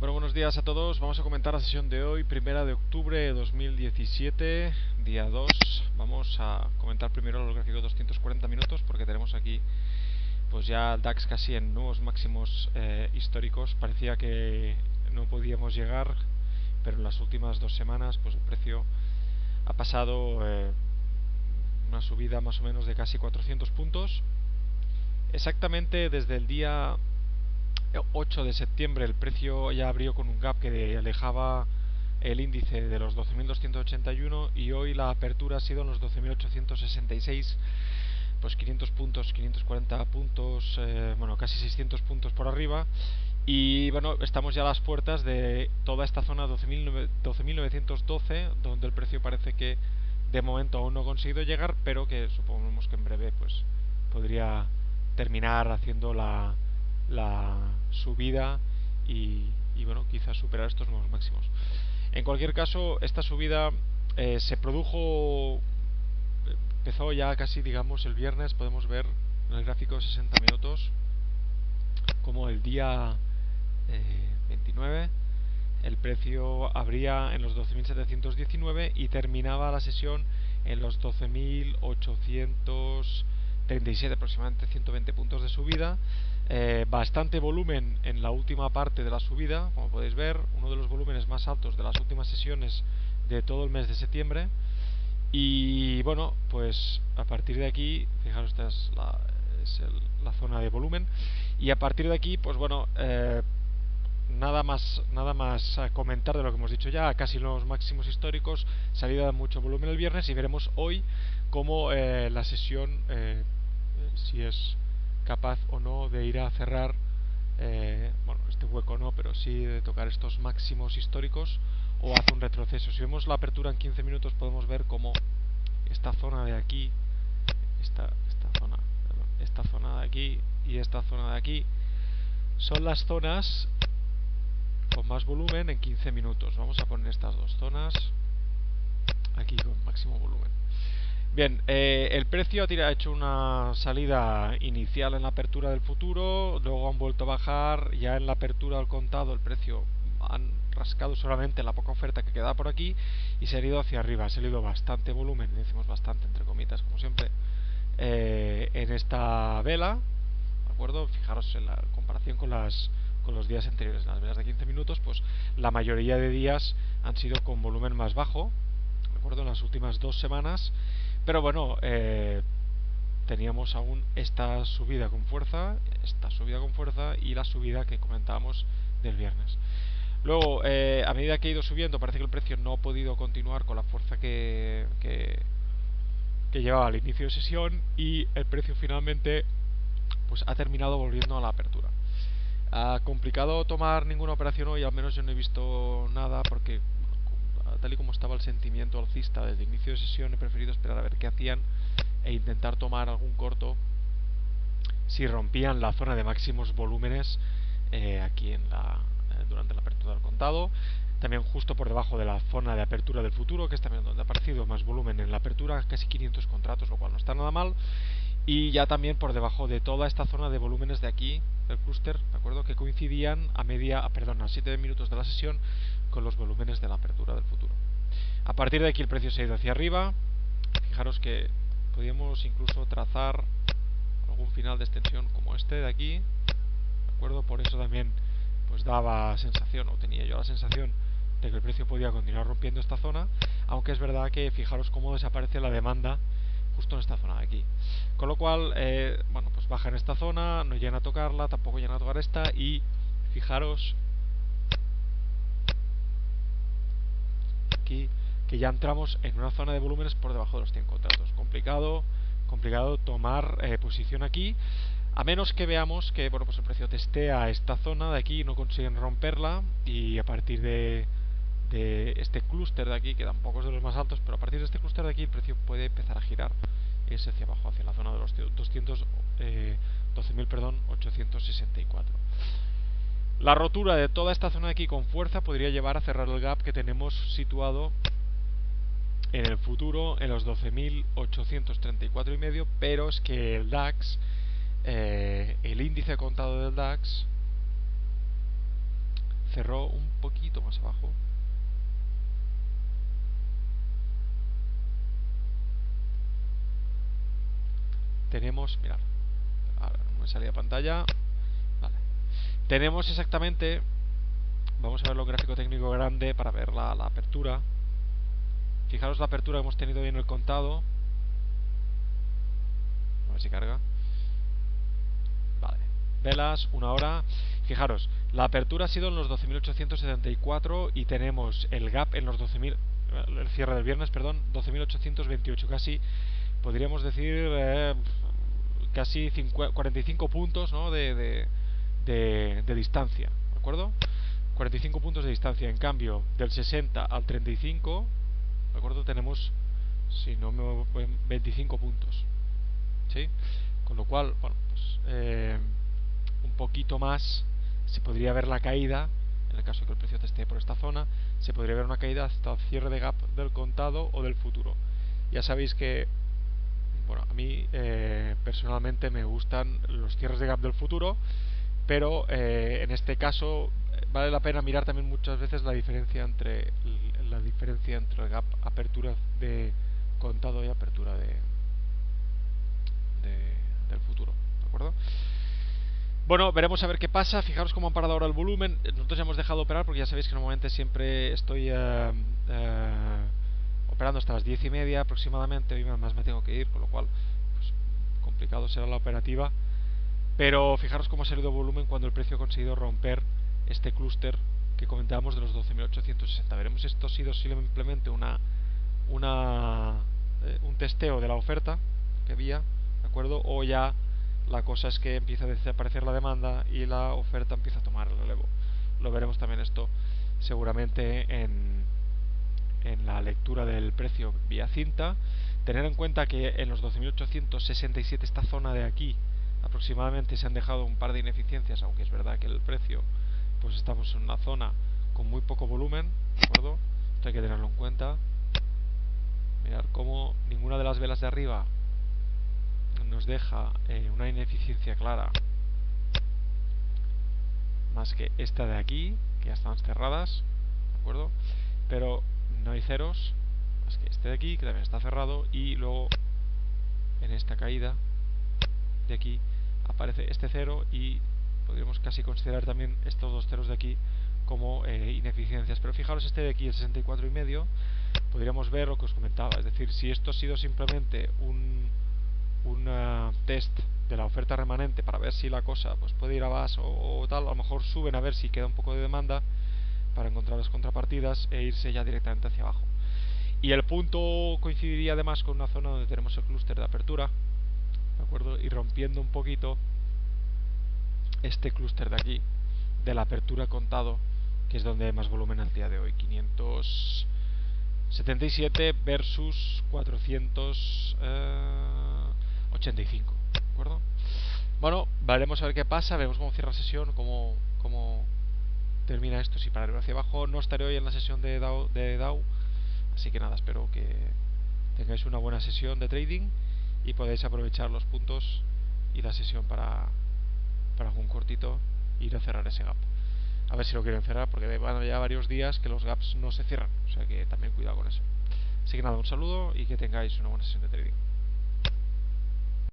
Bueno, buenos días a todos. Vamos a comentar la sesión de hoy, 1 de octubre de 2017, día 2. Vamos a comentar primero los gráficos 240 minutos porque tenemos aquí pues ya el DAX casi en nuevos máximos históricos. Parecía que no podíamos llegar, pero en las últimas 2 semanas pues el precio ha pasado una subida más o menos de casi 400 puntos. Exactamente desde el día 8 de septiembre el precio ya abrió con un gap que alejaba el índice de los 12.281 y hoy la apertura ha sido en los 12.866, pues 500 puntos, 540 puntos, bueno, casi 600 puntos por arriba. Y bueno, estamos ya a las puertas de toda esta zona 12.912, donde el precio parece que de momento aún no ha conseguido llegar, pero que supongamos que en breve pues podría terminar haciendo la subida y bueno, quizás superar estos nuevos máximos. En cualquier caso, esta subida se produjo, empezó ya casi digamos el viernes. Podemos ver en el gráfico de 60 minutos como el día 29 el precio abría en los 12.719 y terminaba la sesión en los 12.837, aproximadamente 120 puntos de subida. Bastante volumen en la última parte de la subida, como podéis ver, uno de los volúmenes más altos de las últimas sesiones de todo el mes de septiembre. Y bueno, pues a partir de aquí, fijaros, esta es la zona de volumen. Y a partir de aquí, pues bueno, nada más a comentar de lo que hemos dicho ya, casi los máximos históricos, salida de mucho volumen el viernes, y veremos hoy cómo la sesión, si es capaz o no de ir a cerrar, bueno, este hueco no, pero sí de tocar estos máximos históricos o hace un retroceso. Si vemos la apertura en 15 minutos podemos ver cómo esta zona de aquí, esta zona de aquí y esta zona de aquí son las zonas con más volumen en 15 minutos. Vamos a poner estas dos zonas aquí con máximo volumen. Bien, el precio ha hecho una salida inicial en la apertura del futuro, luego han vuelto a bajar, ya en la apertura al contado el precio han rascado solamente la poca oferta que queda por aquí y se ha ido hacia arriba, se ha ido bastante volumen, decimos bastante entre comitas como siempre, en esta vela, ¿de acuerdo? Fijaros en la comparación con los días anteriores, en las velas de 15 minutos, pues la mayoría de días han sido con volumen más bajo, ¿de acuerdo? En las últimas 2 semanas, pero bueno, teníamos aún esta subida con fuerza y la subida que comentábamos del viernes. Luego, a medida que ha ido subiendo, parece que el precio no ha podido continuar con la fuerza que llevaba al inicio de sesión, y el precio finalmente pues ha terminado volviendo a la apertura. Complicado tomar ninguna operación hoy, al menos yo no he visto nada, porque tal y como estaba el sentimiento alcista desde el inicio de sesión, he preferido esperar a ver qué hacían e intentar tomar algún corto si rompían la zona de máximos volúmenes aquí durante la apertura del contado. También justo por debajo de la zona de apertura del futuro, que es también donde ha aparecido más volumen en la apertura, casi 500 contratos, lo cual no está nada mal. Y ya también por debajo de toda esta zona de volúmenes de aquí, del clúster, ¿de acuerdo? Que coincidían a 7 minutos de la sesión con los volúmenes de la apertura del futuro. A partir de aquí el precio se ha ido hacia arriba. Fijaros que podíamos incluso trazar algún final de extensión como este de aquí, ¿de acuerdo? Por eso también pues daba sensación, o tenía yo la sensación, de que el precio podía continuar rompiendo esta zona, aunque es verdad que fijaros cómo desaparece la demanda justo en esta zona de aquí, con lo cual bueno, pues baja en esta zona, no llegan a tocarla, tampoco llegan a tocar esta, y fijaros aquí que ya entramos en una zona de volúmenes por debajo de los 100 contratos. Complicado tomar posición aquí, a menos que veamos que bueno, pues el precio testea esta zona de aquí y no consiguen romperla, y a partir de este clúster de aquí, que tampoco es de los más altos, pero a partir de este clúster de aquí el precio puede empezar a girar, irse hacia abajo, hacia la zona de los 12.864. La rotura de toda esta zona de aquí con fuerza podría llevar a cerrar el gap que tenemos situado en el futuro en los 12.834,5, pero es que el DAX, el índice contado del DAX, cerró un poquito más abajo. Tenemos, mirad, ahora no me salía pantalla. Vale. Tenemos exactamente, vamos a ver lo gráfico técnico grande para ver la apertura. Fijaros la apertura que hemos tenido hoy en el contado. A ver si carga. Vale. Velas, 1 hora. Fijaros, la apertura ha sido en los 12.874 y tenemos el gap en los 12.000, el cierre del viernes, perdón, 12.828. Casi, podríamos decir, casi 45 puntos, ¿no? de distancia, ¿de acuerdo? 45 puntos de distancia. En cambio, del 60 al 35, ¿de acuerdo? Tenemos, si no me 25 puntos, ¿sí? Con lo cual, bueno, pues un poquito más se podría ver la caída. En el caso de que el precio esté por esta zona, se podría ver una caída hasta el cierre de gap del contado o del futuro. Ya sabéis que, bueno, a mí personalmente me gustan los cierres de gap del futuro, pero en este caso vale la pena mirar también muchas veces la diferencia entre el gap apertura de contado y apertura del futuro, ¿de acuerdo? Bueno, veremos a ver qué pasa. Fijaros cómo han parado ahora el volumen. Nosotros ya hemos dejado de operar porque ya sabéis que normalmente siempre estoy operando hasta las 10:30 aproximadamente. Hoy más me tengo que ir, con lo cual pues, complicado será la operativa. Pero fijaros cómo ha salido el volumen cuando el precio ha conseguido romper este clúster que comentábamos de los 12.860. Veremos si esto ha sido simplemente un testeo de la oferta que había, ¿de acuerdo? O ya la cosa es que empieza a desaparecer la demanda y la oferta empieza a tomar el relevo. Lo veremos también esto seguramente en la lectura del precio vía cinta. Tener en cuenta que en los 12.867, esta zona de aquí aproximadamente, se han dejado un par de ineficiencias, aunque es verdad que el precio, pues estamos en una zona con muy poco volumen, ¿de acuerdo? Esto hay que tenerlo en cuenta. Mirad cómo ninguna de las velas de arriba nos deja una ineficiencia clara, más que esta de aquí, que ya están cerradas, ¿de acuerdo? Pero no hay ceros, más que este de aquí, que también está cerrado, y luego en esta caída de aquí aparece este cero, y podríamos casi considerar también estos dos ceros de aquí como ineficiencias. Pero fijaros, este de aquí, el 64,5, podríamos ver lo que os comentaba, es decir, si esto ha sido simplemente un test de la oferta remanente para ver si la cosa pues puede ir a más o tal, a lo mejor suben a ver si queda un poco de demanda para encontrar las contrapartidas e irse ya directamente hacia abajo. Y el punto coincidiría además con una zona donde tenemos el clúster de apertura, ¿de acuerdo? Y rompiendo un poquito este clúster de aquí, de la apertura contado, que es donde hay más volumen al día de hoy, 577 versus 485, ¿de acuerdo? Bueno, veremos a ver qué pasa, veremos cómo cierra la sesión, cómo termina esto, si para arriba hacia abajo. No estaré hoy en la sesión de Dow, así que nada, espero que tengáis una buena sesión de trading y podáis aprovechar los puntos y la sesión para algún cortito ir a cerrar ese gap. A ver si lo quieren cerrar, porque van ya varios días que los gaps no se cierran, o sea que también cuidado con eso. Así que nada, un saludo y que tengáis una buena sesión de trading.